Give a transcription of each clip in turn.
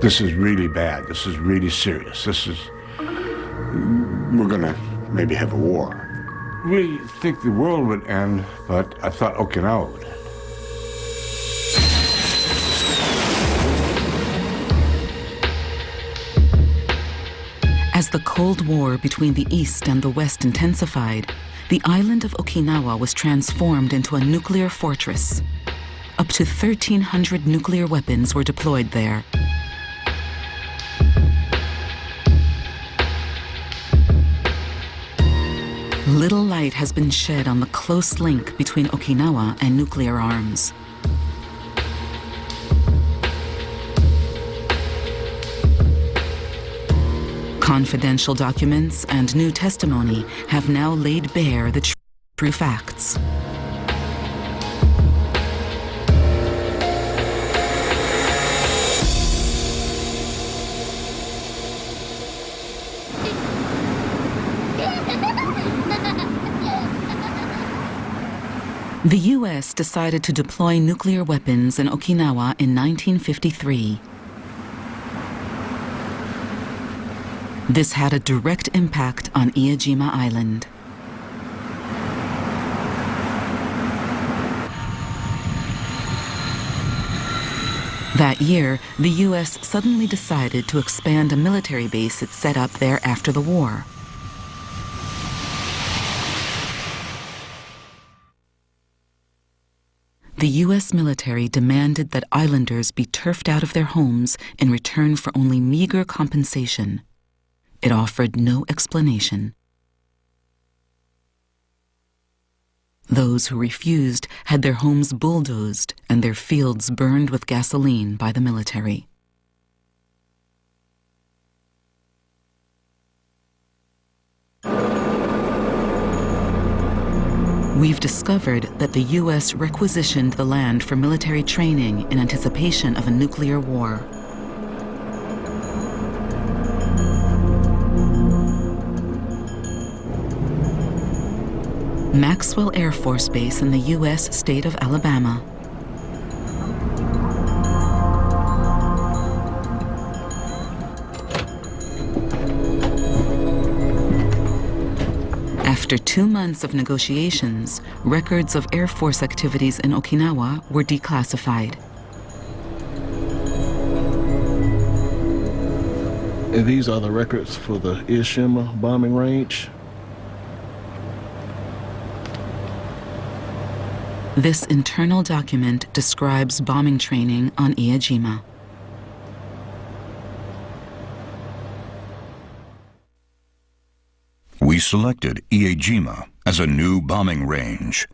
This is really bad. This is really serious. We're gonna maybe have a war. Really think the world would end, but I thought Okinawa would end. As the Cold War between the East and the West intensified, the island of Okinawa was transformed into a nuclear fortress. Up to 1,300 nuclear weapons were deployed there. Little light has been shed on the close link between Okinawa and nuclear arms. Confidential documents and new testimony have now laid bare the true facts. The U.S. decided to deploy nuclear weapons in Okinawa in 1953. This had a direct impact on Iijima Island. That year, the U.S. suddenly decided to expand a military base it set up there after the war. The U.S. military demanded that islanders be turfed out of their homes in return for only meager compensation. It offered no explanation. Those who refused had their homes bulldozed and their fields burned with gasoline by the military. We've discovered that the U.S. requisitioned the land for military training in anticipation of a nuclear war. Maxwell Air Force Base in the U.S. state of Alabama. After 2 months of negotiations, records of Air Force activities in Okinawa were declassified. And these are the records for the Iijima bombing range. This internal document describes bombing training on Iijima. We selected Iijima as a new bombing range.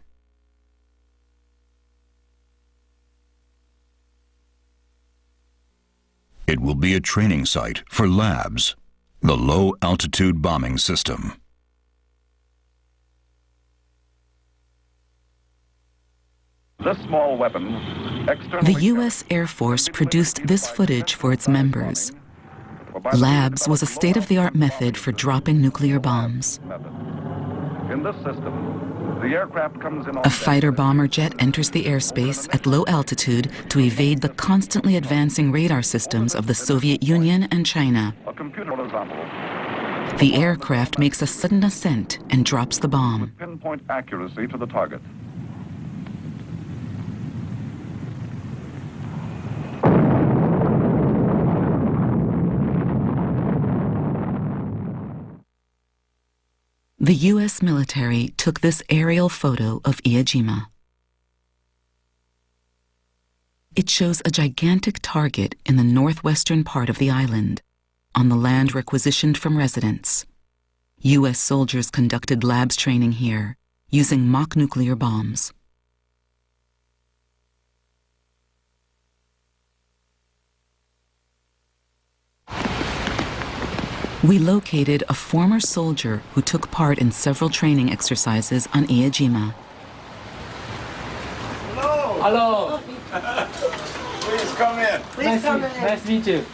It will be a training site for labs, the low-altitude bombing system. This small weapon, The U.S. Air Force produced this footage for its members. Labs was a state-of-the-art method for dropping nuclear bombs. In this system, the aircraft comes in on A fighter-bomber jet enters the airspace at low altitude to evade the constantly advancing radar systems of the Soviet Union and China. a computer horizontal The aircraft makes a sudden ascent and drops the bomb. pinpoint accuracy to the target. The U.S. military took this aerial photo of Iijima. It shows a gigantic target in the northwestern part of the island, on the land requisitioned from residents. U.S. soldiers conducted labs training here, using mock nuclear bombs. We located a former soldier who took part in several training exercises on Iijima. Hello. Please come in. Nice to meet you.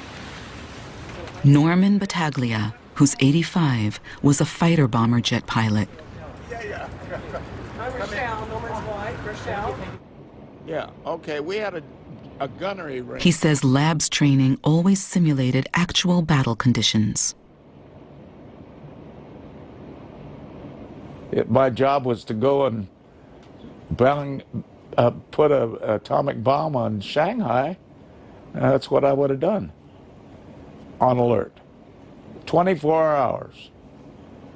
Norman Battaglia, who's 85, was a fighter bomber jet pilot. I'm Rochelle, Norman's wife, Rochelle. Yeah, okay, we had a a gunnery range. He says labs training always simulated actual battle conditions. My job was to go and put an atomic bomb on Shanghai. That's what I would have done. On alert. 24 hours.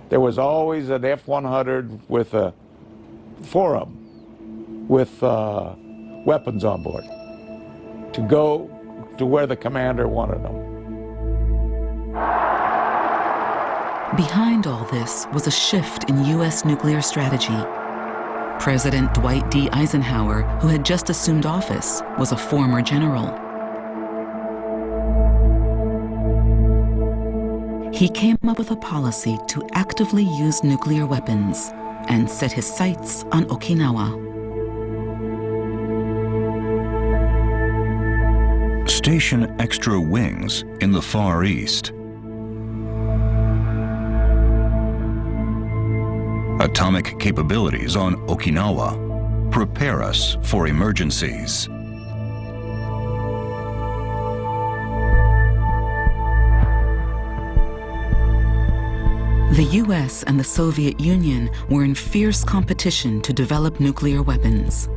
There was always an F-100 with four of them with weapons on board to go to where the commander wanted them. Behind all this was a shift in U.S. nuclear strategy. President Dwight D. Eisenhower, who had just assumed office, was a former general. He came up with a policy to actively use nuclear weapons and set his sights on Okinawa. Station extra wings in the Far East. Atomic capabilities on Okinawa prepare us for emergencies. The U.S. and the Soviet Union were in fierce competition to develop nuclear weapons.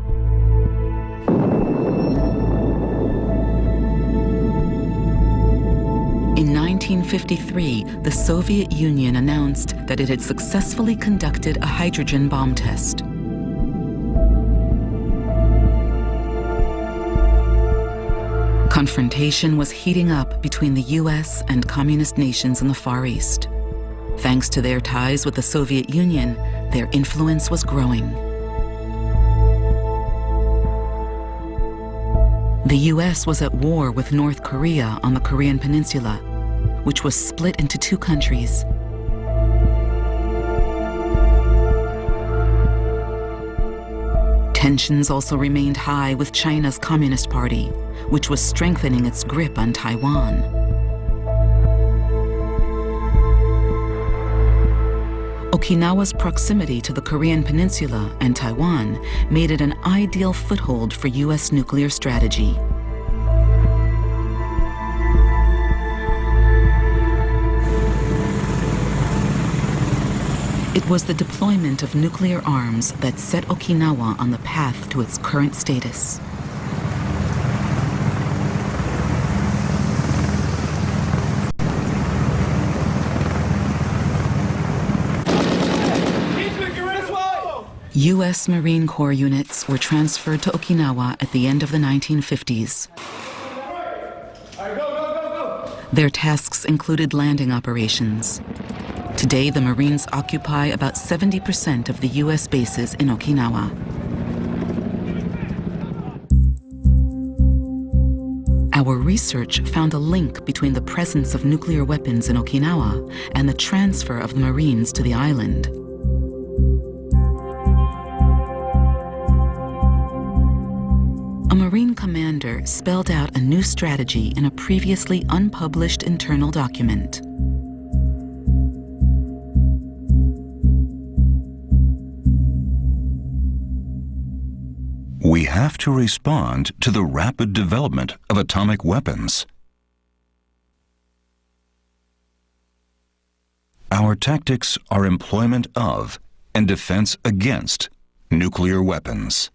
In 1953, the Soviet Union announced that it had successfully conducted a hydrogen bomb test. Confrontation was heating up between the U.S. and communist nations in the Far East. Thanks to their ties with the Soviet Union, their influence was growing. The U.S. was at war with North Korea on the Korean Peninsula, which was split into two countries. Tensions also remained high with China's Communist Party, which was strengthening its grip on Taiwan. Okinawa's proximity to the Korean Peninsula and Taiwan made it an ideal foothold for U.S. nuclear strategy. It was the deployment of nuclear arms that set Okinawa on the path to its current status. U.S. Marine Corps units were transferred to Okinawa at the end of the 1950s. Their tasks included landing operations. Today, the Marines occupy about 70% of the U.S. bases in Okinawa. Our research found a link between the presence of nuclear weapons in Okinawa and the transfer of the Marines to the island. A Marine commander spelled out a new strategy in a previously unpublished internal document. We have to respond to the rapid development of atomic weapons. Our tactics are employment of and defense against nuclear weapons.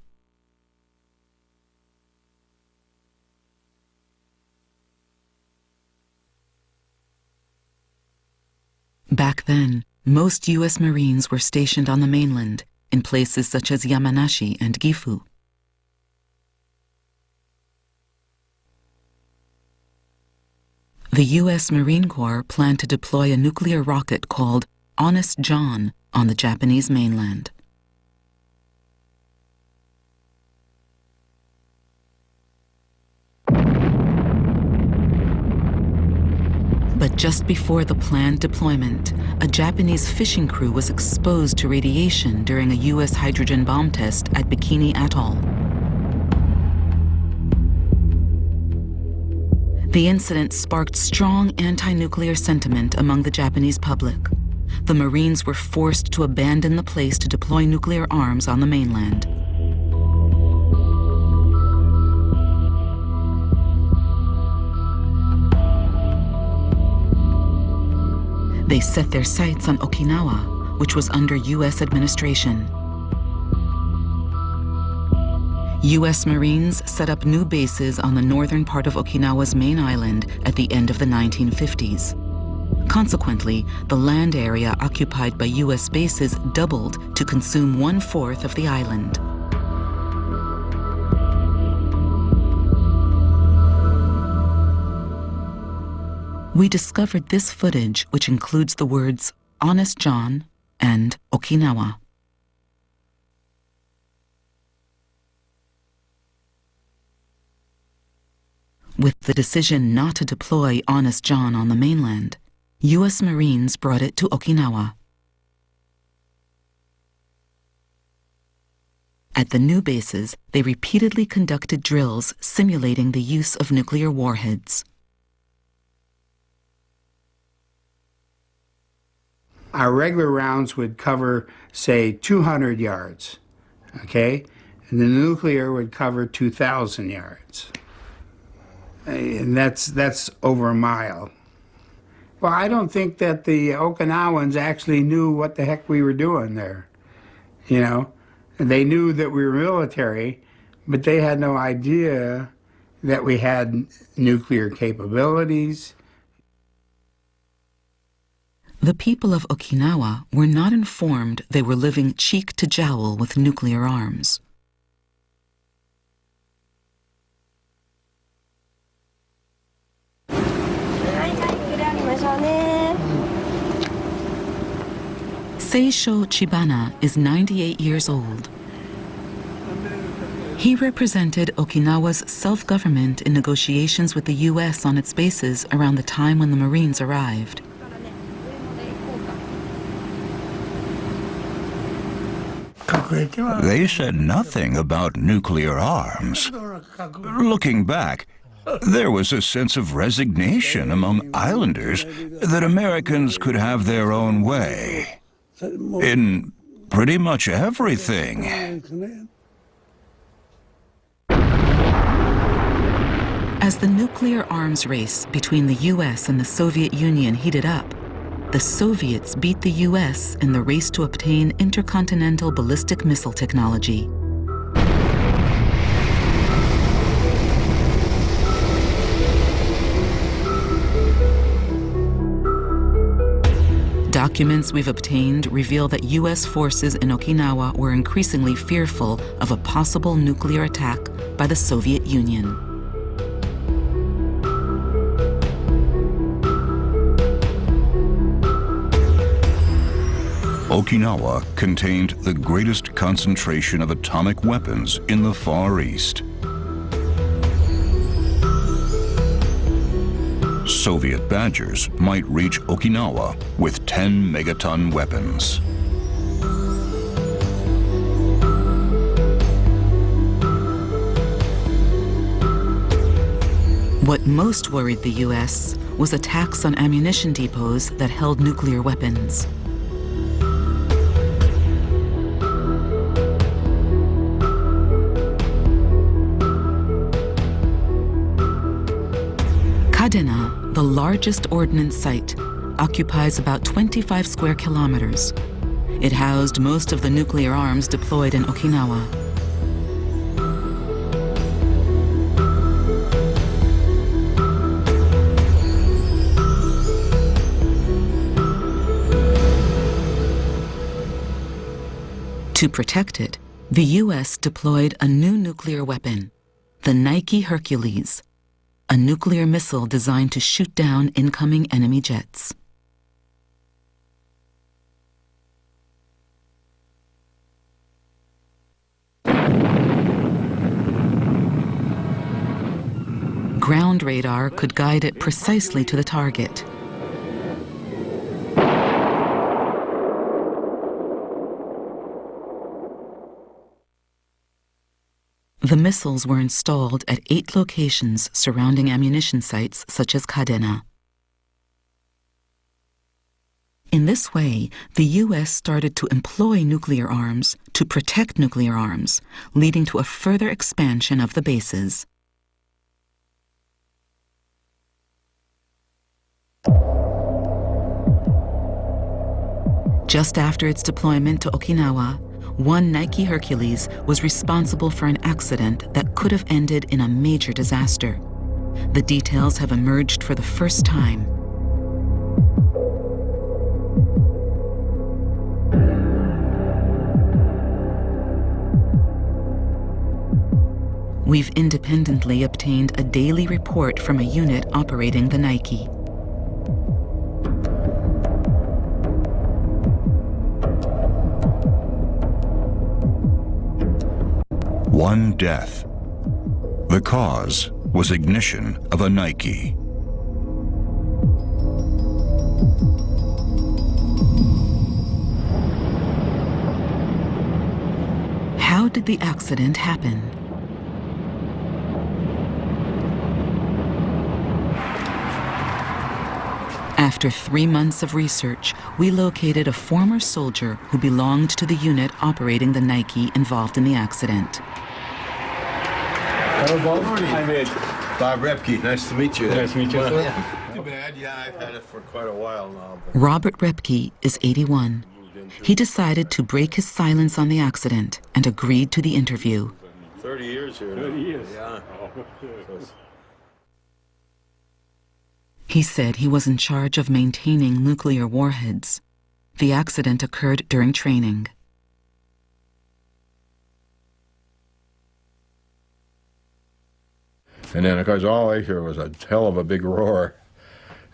Back then, most U.S. Marines were stationed on the mainland, in places such as Yamanashi and Gifu. The U.S. Marine Corps planned to deploy a nuclear rocket called Honest John on the Japanese mainland. But just before the planned deployment, a Japanese fishing crew was exposed to radiation during a U.S. hydrogen bomb test at Bikini Atoll. The incident sparked strong anti-nuclear sentiment among the Japanese public. The Marines were forced to abandon the place to deploy nuclear arms on the mainland. They set their sights on Okinawa, which was under U.S. administration. U.S. Marines set up new bases on the northern part of Okinawa's main island at the end of the 1950s. Consequently, the land area occupied by U.S. bases doubled to consume 1/4 of the island. We discovered this footage, which includes the words Honest John and Okinawa. With the decision not to deploy Honest John on the mainland, U.S. Marines brought it to Okinawa. At the new bases, they repeatedly conducted drills simulating the use of nuclear warheads. Our regular rounds would cover, say, 200 yards, okay? And the nuclear would cover 2,000 yards. And that's over a mile. Well, I don't think that the Okinawans actually knew what the heck we were doing there, you know? They knew that we were military, but they had no idea that we had nuclear capabilities. The people of Okinawa were not informed they were living cheek to jowl with nuclear arms. Seisho Chibana is 98 years old. He represented Okinawa's self-government in negotiations with the U.S. on its bases around the time when the Marines arrived. They said nothing about nuclear arms. Looking back, there was a sense of resignation among islanders that Americans could have their own way in pretty much everything. As the nuclear arms race between the U.S. and the Soviet Union heated up, the Soviets beat the U.S. in the race to obtain intercontinental ballistic missile technology. Documents we've obtained reveal that U.S. forces in Okinawa were increasingly fearful of a possible nuclear attack by the Soviet Union. Okinawa contained the greatest concentration of atomic weapons in the Far East. Soviet Badgers might reach Okinawa with 10 megaton weapons. What most worried the U.S. was attacks on ammunition depots that held nuclear weapons. Kadena, the largest ordnance site, occupies about 25 square kilometers. It housed most of the nuclear arms deployed in Okinawa. To protect it, the U.S. deployed a new nuclear weapon, the Nike Hercules, a nuclear missile designed to shoot down incoming enemy jets. Ground radar could guide it precisely to the target. The missiles were installed at 8 locations surrounding ammunition sites such as Kadena. In this way, the U.S. started to employ nuclear arms to protect nuclear arms, leading to a further expansion of the bases. Just after its deployment to Okinawa, one Nike Hercules was responsible for an accident that could have ended in a major disaster. The details have emerged for the first time. We've independently obtained a daily report from a unit operating the Nike. One death. The cause was ignition of a Nike. How did the accident happen? After 3 months of research, we located a former soldier who belonged to the unit operating the Nike involved in the accident. Hello, Bob. I'm Ed. Bob Repke, nice to meet you. Nice to meet you, sir. Too bad, yeah, I've had it for quite a while now. Robert Repke is 81. He decided to break his silence on the accident and agreed to the interview. 30 years here. 30 years. Yeah. He said he was in charge of maintaining nuclear warheads. The accident occurred during training. And then, of course, all I hear was a hell of a big roar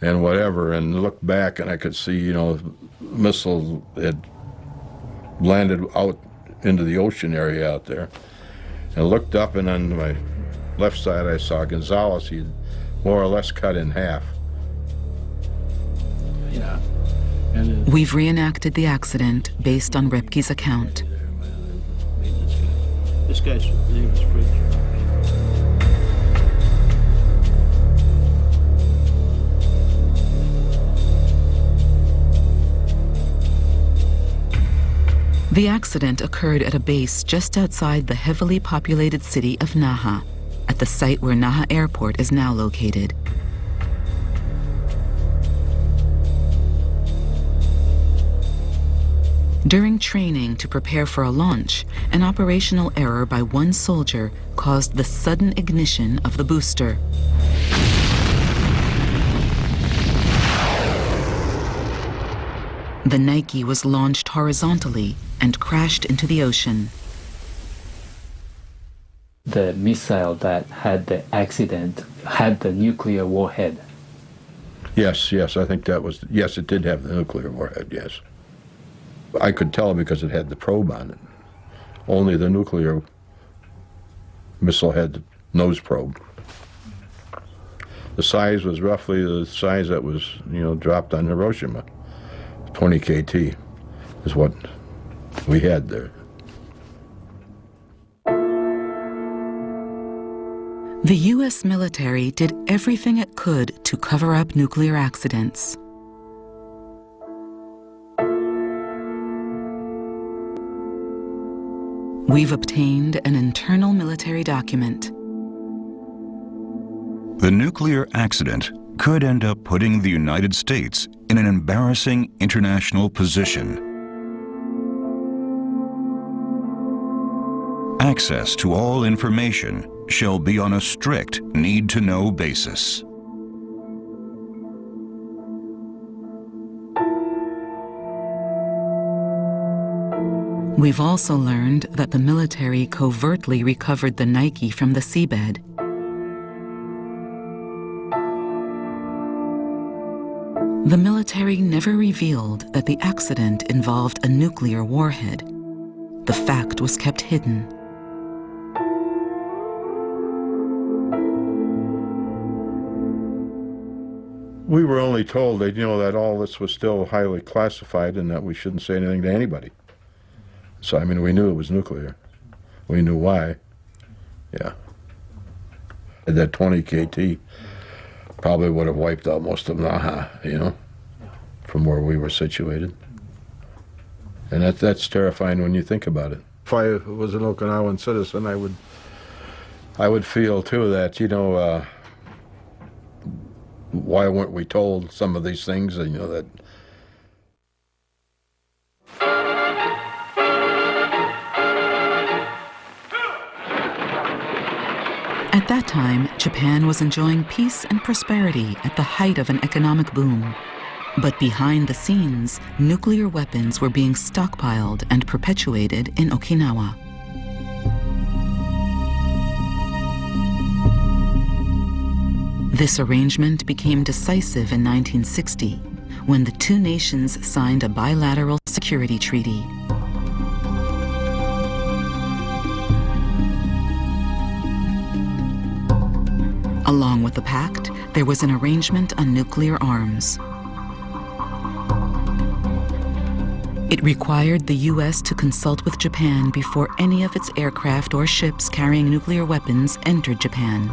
and whatever, and looked back and I could see, you know, missiles had landed out into the ocean area out there. And looked up, and on my left side I saw Gonzalez. He'd more or less cut in half. Yeah. We've reenacted the accident based on Repke's account. This guy's name is Fritz. The accident occurred at a base just outside the heavily populated city of Naha, at the site where Naha Airport is now located. During training to prepare for a launch, an operational error by one soldier caused the sudden ignition of the booster. The Nike was launched horizontally and crashed into the ocean. The missile that had the accident had the nuclear warhead. Yes, I think that was, yes, it did have the nuclear warhead, yes. I could tell because it had the probe on it. Only the nuclear missile had the nose probe. The size was roughly the size that was, you know, dropped on Hiroshima. 20 KT is what we had there. The U.S. military did everything it could to cover up nuclear accidents. We've obtained an internal military document. The nuclear accident could end up putting the United States in an embarrassing international position. Access to all information shall be on a strict need-to-know basis. We've also learned that the military covertly recovered the Nike from the seabed. The military never revealed that the accident involved a nuclear warhead. The fact was kept hidden. We were only told that, you know, that all this was still highly classified and that we shouldn't say anything to anybody. So, I mean, we knew it was nuclear. We knew why. Yeah. And that 20 KT probably would have wiped out most of Naha, you know, from where we were situated. And that's terrifying when you think about it. If I was an Okinawan citizen, I would feel, too, that, you know, why weren't we told some of these things, and, you know, that At that time, Japan was enjoying peace and prosperity at the height of an economic boom. But behind the scenes, nuclear weapons were being stockpiled and perpetuated in Okinawa. This arrangement became decisive in 1960, when the two nations signed a bilateral security treaty. Along with the pact, there was an arrangement on nuclear arms. It required the U.S. to consult with Japan before any of its aircraft or ships carrying nuclear weapons entered Japan.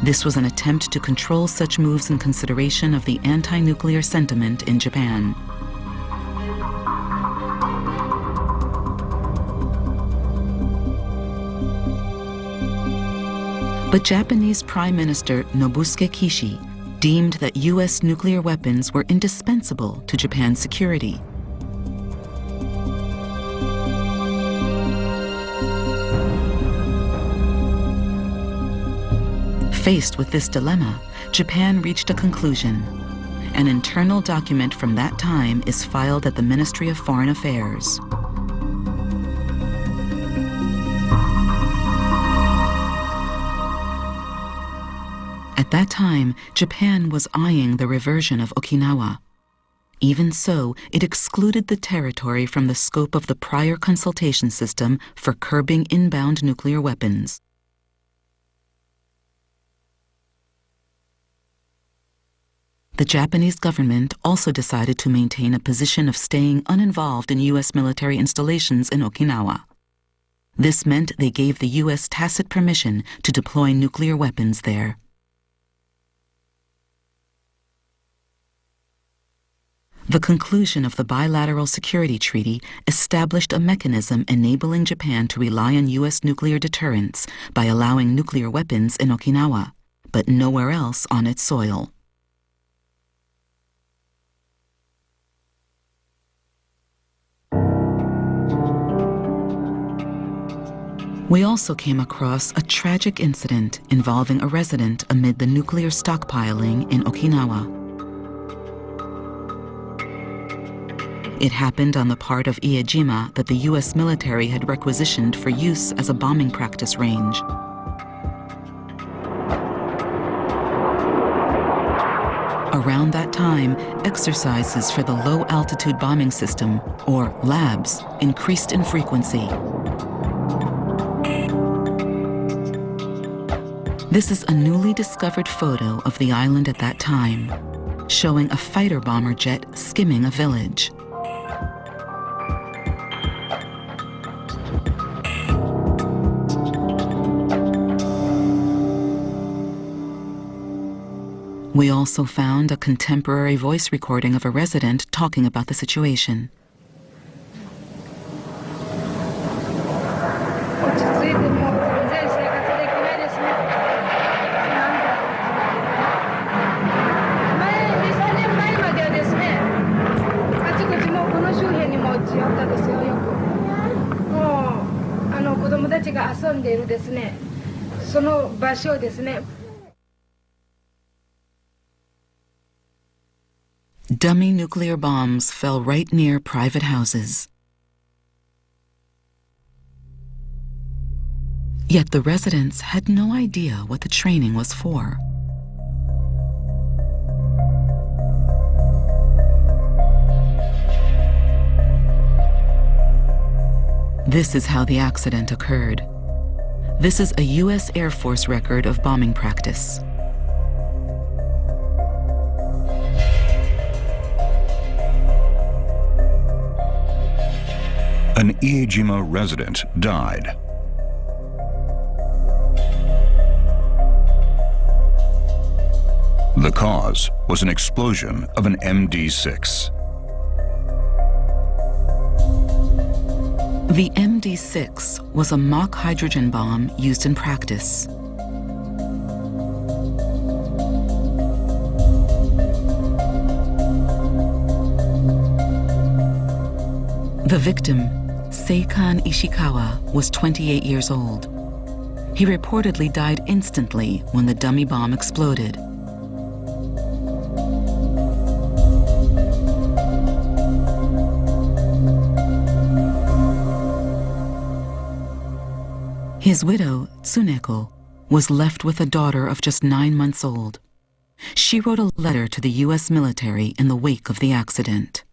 This was an attempt to control such moves in consideration of the anti-nuclear sentiment in Japan. But Japanese Prime Minister Nobusuke Kishi deemed that U.S. nuclear weapons were indispensable to Japan's security. Faced with this dilemma, Japan reached a conclusion. An internal document from that time is filed at the Ministry of Foreign Affairs. At that time, Japan was eyeing the reversion of Okinawa. Even so, it excluded the territory from the scope of the prior consultation system for curbing inbound nuclear weapons. The Japanese government also decided to maintain a position of staying uninvolved in U.S. military installations in Okinawa. This meant they gave the U.S. tacit permission to deploy nuclear weapons there. The conclusion of the bilateral security treaty established a mechanism enabling Japan to rely on U.S. nuclear deterrence by allowing nuclear weapons in Okinawa, but nowhere else on its soil. We also came across a tragic incident involving a resident amid the nuclear stockpiling in Okinawa. It happened on the part of Iejima that the U.S. military had requisitioned for use as a bombing practice range. Around that time, exercises for the low-altitude bombing system, or LABs, increased in frequency. This is a newly discovered photo of the island at that time, showing a fighter bomber jet skimming a village. We also found a contemporary voice recording of a resident talking about the situation. Dummy nuclear bombs fell right near private houses. Yet the residents had no idea what the training was for. This is how the accident occurred. This is a U.S. Air Force record of bombing practice. An Iejima resident died. The cause was an explosion of an MD-6. The MD-6 was a mock hydrogen bomb used in practice. The victim, Seikan Ishikawa, was 28 years old. He reportedly died instantly when the dummy bomb exploded. His widow, Tsuneko, was left with a daughter of just 9 months old. She wrote a letter to the U.S. military in the wake of the accident.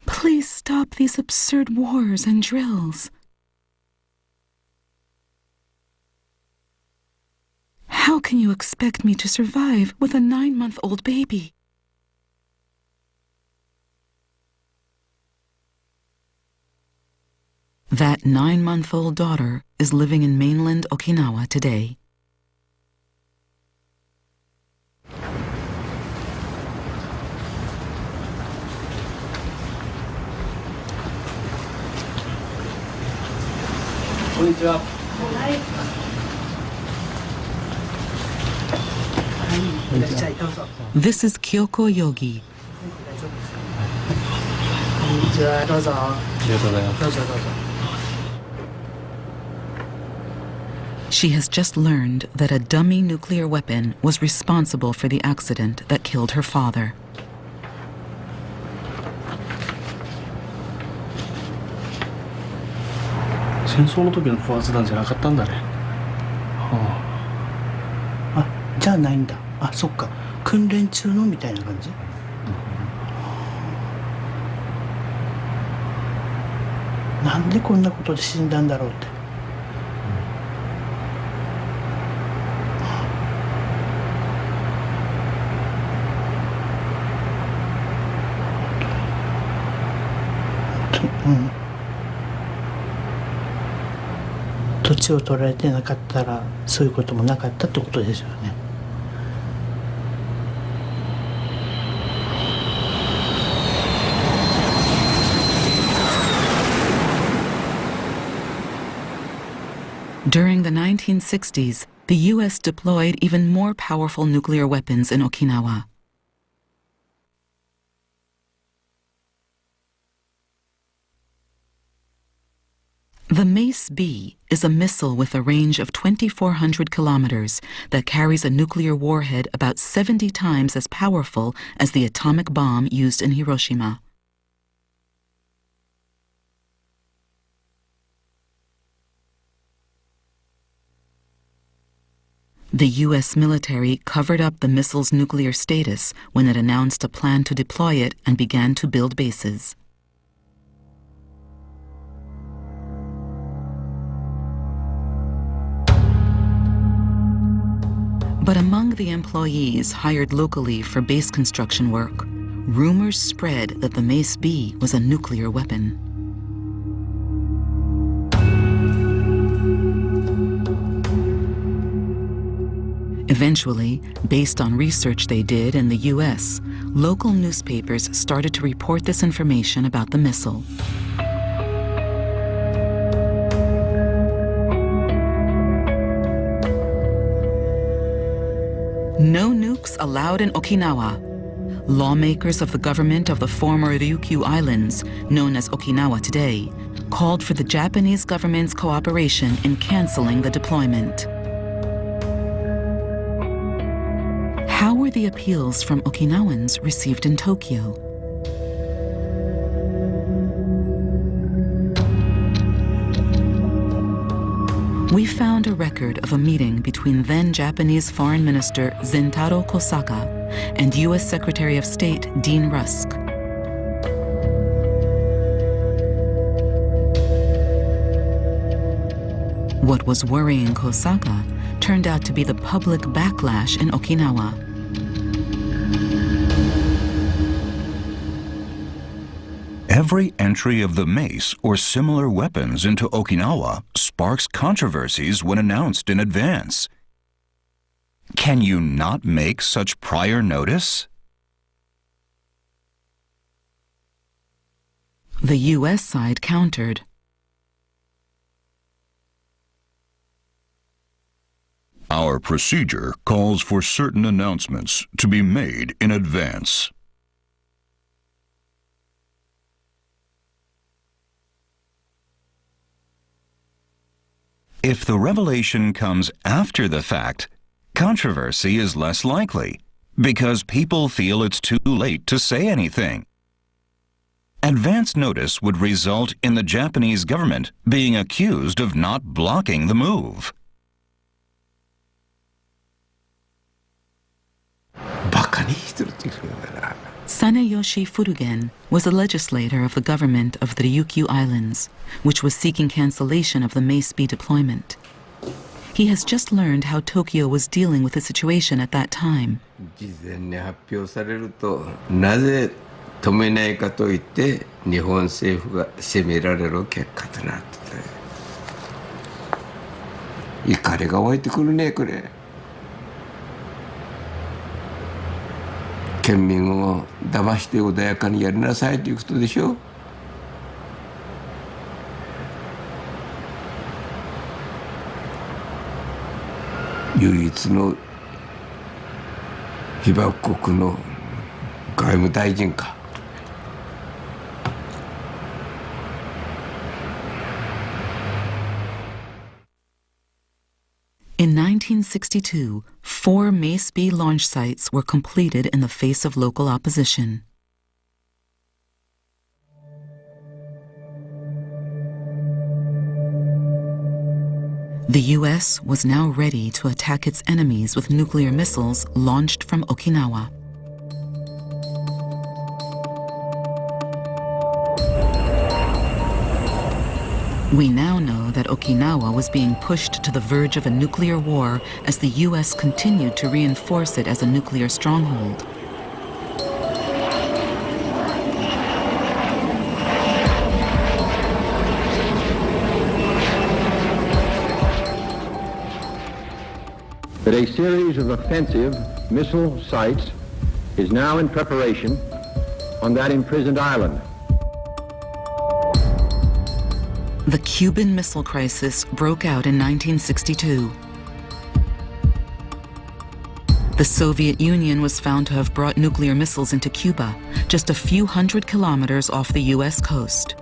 Please stop these absurd wars and drills. How can you expect me to survive with a 9-month-old baby? That 9-month-old daughter is living in mainland Okinawa today. This is Kyoko Yogi. She has just learned that a dummy nuclear weapon was responsible for the accident that killed her father. During the 1960s, the U.S. deployed even more powerful nuclear weapons in Okinawa. The Mace-B is a missile with a range of 2,400 kilometers that carries a nuclear warhead about 70 times as powerful as the atomic bomb used in Hiroshima. The U.S. military covered up the missile's nuclear status when it announced a plan to deploy it and began to build bases. But among the employees hired locally for base construction work, rumors spread that the Mace-B was a nuclear weapon. Eventually, based on research they did in the U.S., local newspapers started to report this information about the missile. No nukes allowed in Okinawa. Lawmakers of the government of the former Ryukyu Islands, known as Okinawa today, called for the Japanese government's cooperation in canceling the deployment. How were the appeals from Okinawans received in Tokyo? We found a record of a meeting between then Japanese Foreign Minister Zentaro Kosaka and U.S. Secretary of State Dean Rusk. What was worrying Kosaka turned out to be the public backlash in Okinawa. Every entry of the mace or similar weapons into Okinawa sparks controversies when announced in advance. Can you not make such prior notice? The U.S. side countered. Our procedure calls for certain announcements to be made in advance. If the revelation comes after the fact, controversy is less likely because people feel it's too late to say anything. Advance notice would result in the Japanese government being accused of not blocking the move. Saneyoshi Furugen was a legislator of the government of the Ryukyu Islands, which was seeking cancellation of the Mace-B deployment. He has just learned how Tokyo was dealing with the situation at that time. 事前に発表されると、なぜ止めないかといって日本政府が責められる結果となってて、怒りが湧いてくるねこれ。県民を騙して穏やかにやりなさいということでしょ。唯一の被爆国の外務大臣か。In 1962, 4 Mace-B launch sites were completed in the face of local opposition. The U.S. was now ready to attack its enemies with nuclear missiles launched from Okinawa. We now know that Okinawa was being pushed to the verge of a nuclear war as the U.S. continued to reinforce it as a nuclear stronghold. That a series of offensive missile sites is now in preparation on that imprisoned island. The Cuban Missile Crisis broke out in 1962. The Soviet Union was found to have brought nuclear missiles into Cuba, just a few hundred kilometers off the U.S. coast.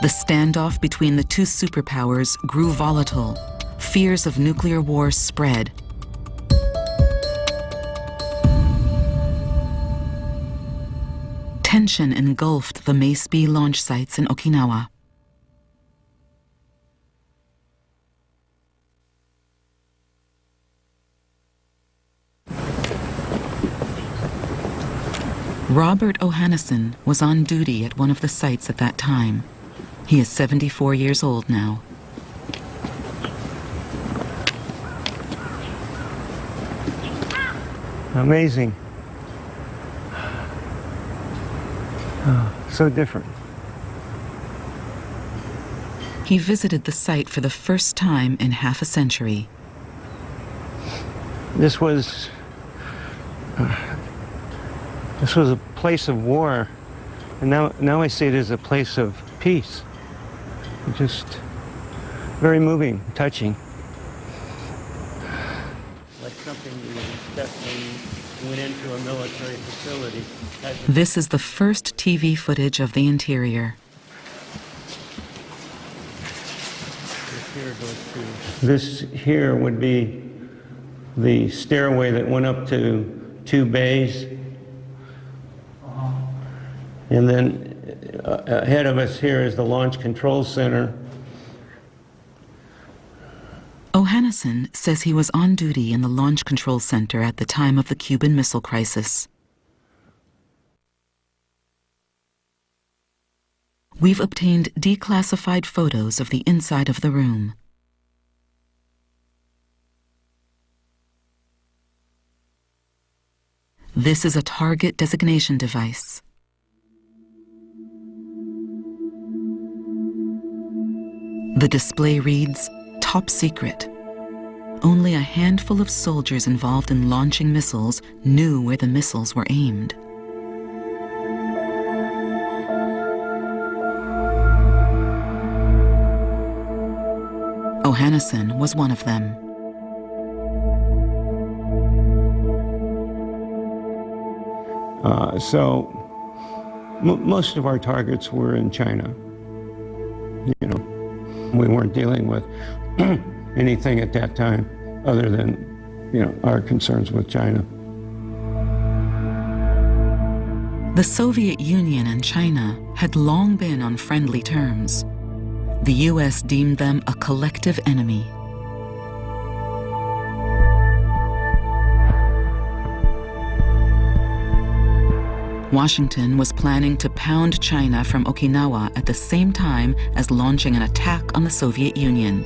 The standoff between the two superpowers grew volatile. Fears of nuclear war spread. Tension engulfed the Mace-B launch sites in Okinawa. Robert Ohannesson was on duty at one of the sites at that time. He is 74 years old now. Amazing. Oh, so different. He visited the site for the first time in half a century. This was a place of war, and now I see it as a place of peace. Just very moving, touching. Like something you would expect when you went into a military facility. This is the first TV footage of the interior. This here would be the stairway that went up to 2 bays. And then ahead of us here is the Launch Control Center. Ohannesson says he was on duty in the Launch Control Center at the time of the Cuban Missile Crisis. We've obtained declassified photos of the inside of the room. This is a target designation device. The display reads, "Top secret." Only a handful of soldiers involved in launching missiles knew where the missiles were aimed. Ohannesson was one of them. Most of our targets were in China. You know, we weren't dealing with anything at that time other than, you know, our concerns with China. The Soviet Union and China had long been on friendly terms. The U.S. deemed them a collective enemy. Washington was planning to pound China from Okinawa at the same time as launching an attack on the Soviet Union.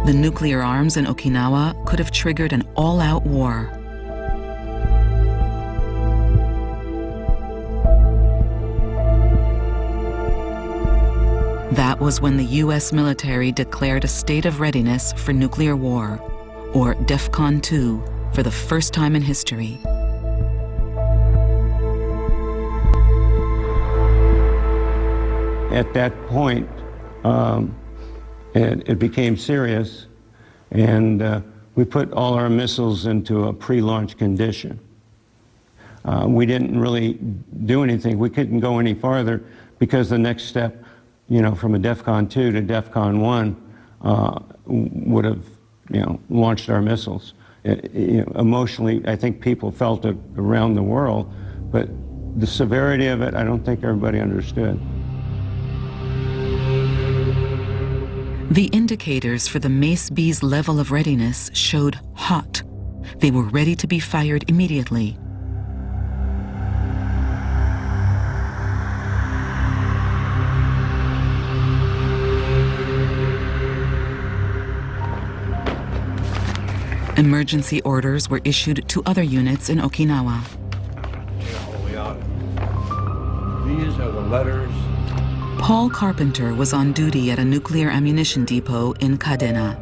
The nuclear arms in Okinawa could have triggered an all-out war. That was when the U.S. military declared a state of readiness for nuclear war, or DEFCON 2, for the first time in history. At that point, it became serious, and we put all our missiles into a pre-launch condition. We didn't really do anything. We couldn't go any farther because the next step, you know, from a DEFCON 2 to DEFCON 1 would have, you know, launched our missiles. Emotionally, I think people felt it around the world, but the severity of it, I don't think everybody understood. The indicators for the Mace B's level of readiness showed hot. They were ready to be fired immediately. Emergency orders were issued to other units in Okinawa. These are the letters. Paul Carpenter was on duty at a nuclear ammunition depot in Kadena.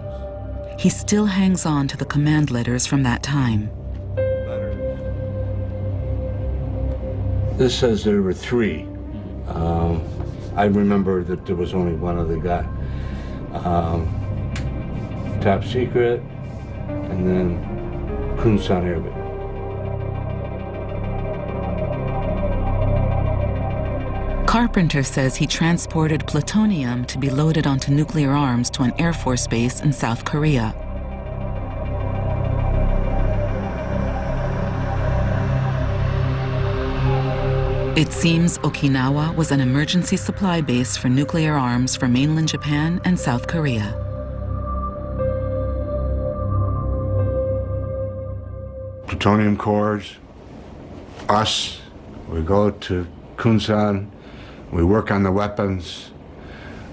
He still hangs on to the command letters from that time. This says there were 3. I remember that there was only one other guy. Top secret, and then Kunsan Air Base. Carpenter says he transported plutonium to be loaded onto nuclear arms to an Air Force base in South Korea. It seems Okinawa was an emergency supply base for nuclear arms for mainland Japan and South Korea. Plutonium cores, us, we go to Kunsan, we work on the weapons,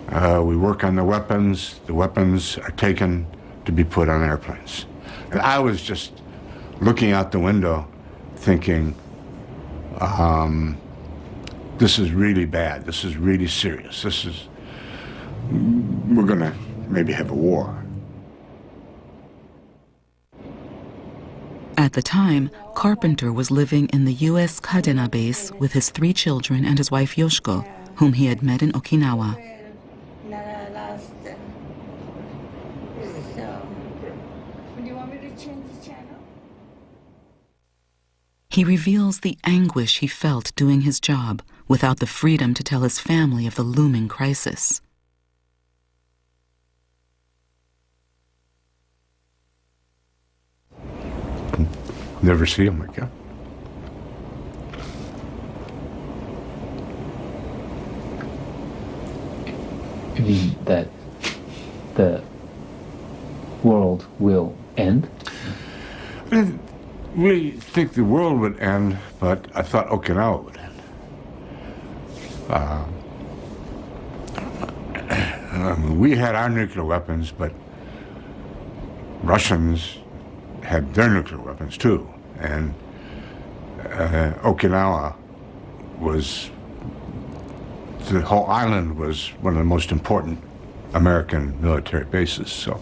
the weapons are taken to be put on airplanes. And I was just looking out the window thinking, this is really bad, this is really serious, we're gonna maybe have a war. At the time, Carpenter was living in the U.S. Kadena base with his 3 children and his wife Yoshiko, whom he had met in Okinawa. He reveals the anguish he felt doing his job without the freedom to tell his family of the looming crisis. Never see him again. You mean that the world will end? I didn't really think the world would end, but I thought Okinawa would end. We had our nuclear weapons, but Russians had their nuclear weapons too, and Okinawa was, the whole island was one of the most important American military bases, so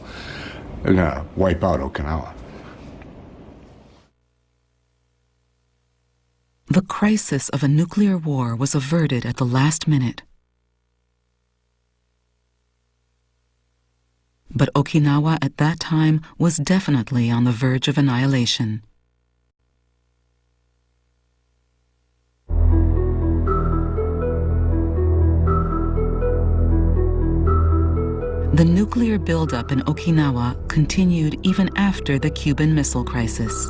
they're gonna wipe out Okinawa. The crisis of a nuclear war was averted at the last minute. But Okinawa at that time was definitely on the verge of annihilation. The nuclear buildup in Okinawa continued even after the Cuban Missile Crisis.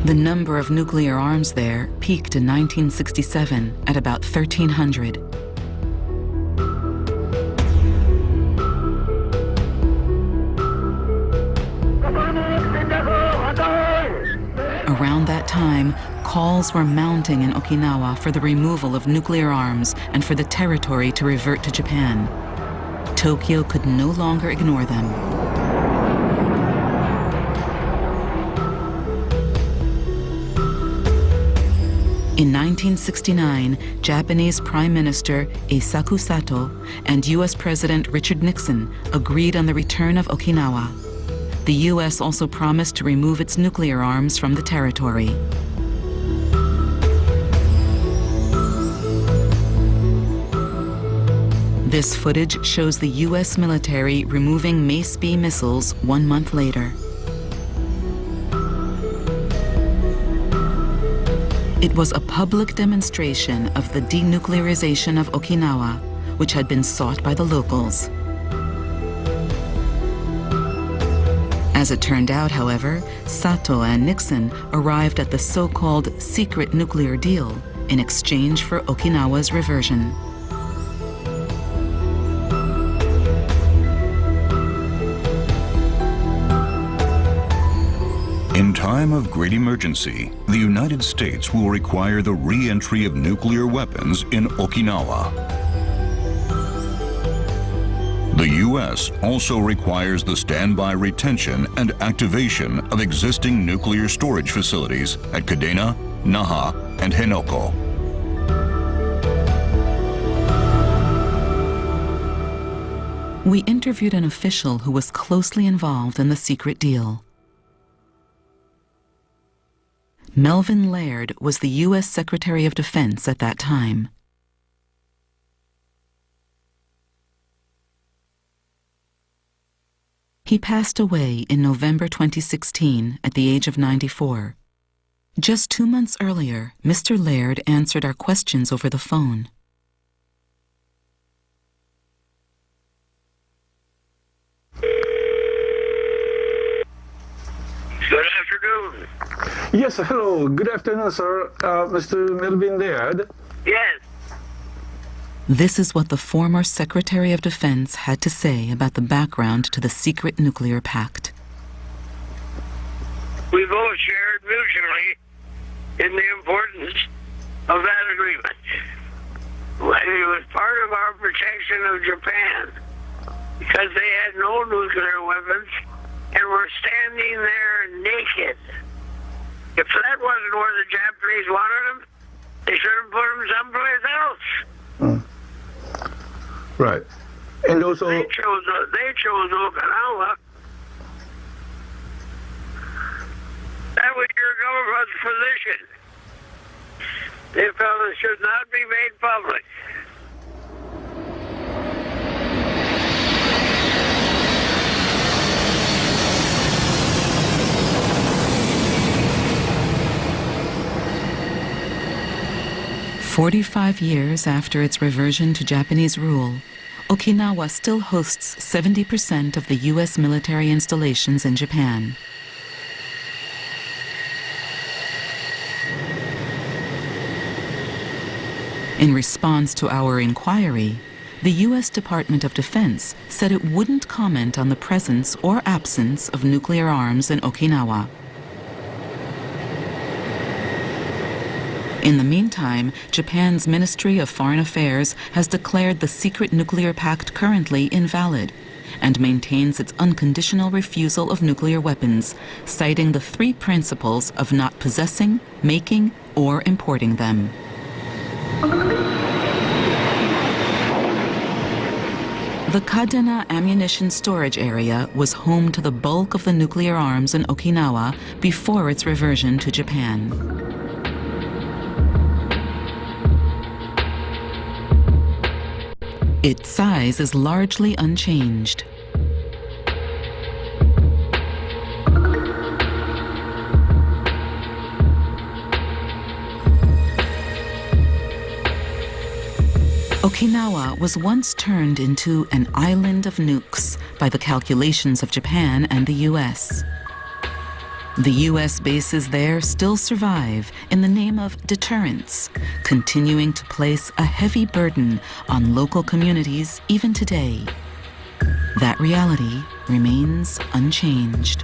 The number of nuclear arms there peaked in 1967 at about 1,300. Around that time, calls were mounting in Okinawa for the removal of nuclear arms and for the territory to revert to Japan. Tokyo could no longer ignore them. In 1969, Japanese Prime Minister Eisaku Sato and U.S. President Richard Nixon agreed on the return of Okinawa. The U.S. also promised to remove its nuclear arms from the territory. This footage shows the U.S. military removing Mace B missiles 1 month later. It was a public demonstration of the denuclearization of Okinawa, which had been sought by the locals. As it turned out, however, Sato and Nixon arrived at the so-called secret nuclear deal in exchange for Okinawa's reversion. In time of great emergency, the United States will require the re-entry of nuclear weapons in Okinawa. The U.S. also requires the standby retention and activation of existing nuclear storage facilities at Kadena, Naha, and Henoko. We interviewed an official who was closely involved in the secret deal. Melvin Laird was the U.S. Secretary of Defense at that time. He passed away in November 2016 at the age of 94. Just 2 months earlier, Mr. Laird answered our questions over the phone. Good afternoon. Yes, hello. Good afternoon, sir. Mr. Melvin Laird. Yes. This is what the former Secretary of Defense had to say about the background to the secret nuclear pact. We both shared mutually in the importance of that agreement. It was part of our protection of Japan because they had no nuclear weapons and were standing there naked. If that wasn't where the Japanese wanted them, they should have put them someplace else. Right. And also... They chose Okinawa. That was your government's position. They felt it should not be made public. "45 years after its reversion to Japanese rule, Okinawa still hosts 70% of the U.S. military installations in Japan. In response to our inquiry, the U.S. Department of Defense said it wouldn't comment on the presence or absence of nuclear arms in Okinawa. In the meantime, Japan's Ministry of Foreign Affairs has declared the secret nuclear pact currently invalid and maintains its unconditional refusal of nuclear weapons, citing the 3 principles of not possessing, making, or importing them. The Kadena ammunition storage area was home to the bulk of the nuclear arms in Okinawa before its reversion to Japan. Its size is largely unchanged. Okinawa was once turned into an island of nukes by the calculations of Japan and the U.S. The U.S. bases there still survive in the name of deterrence, continuing to place a heavy burden on local communities even today. That reality remains unchanged.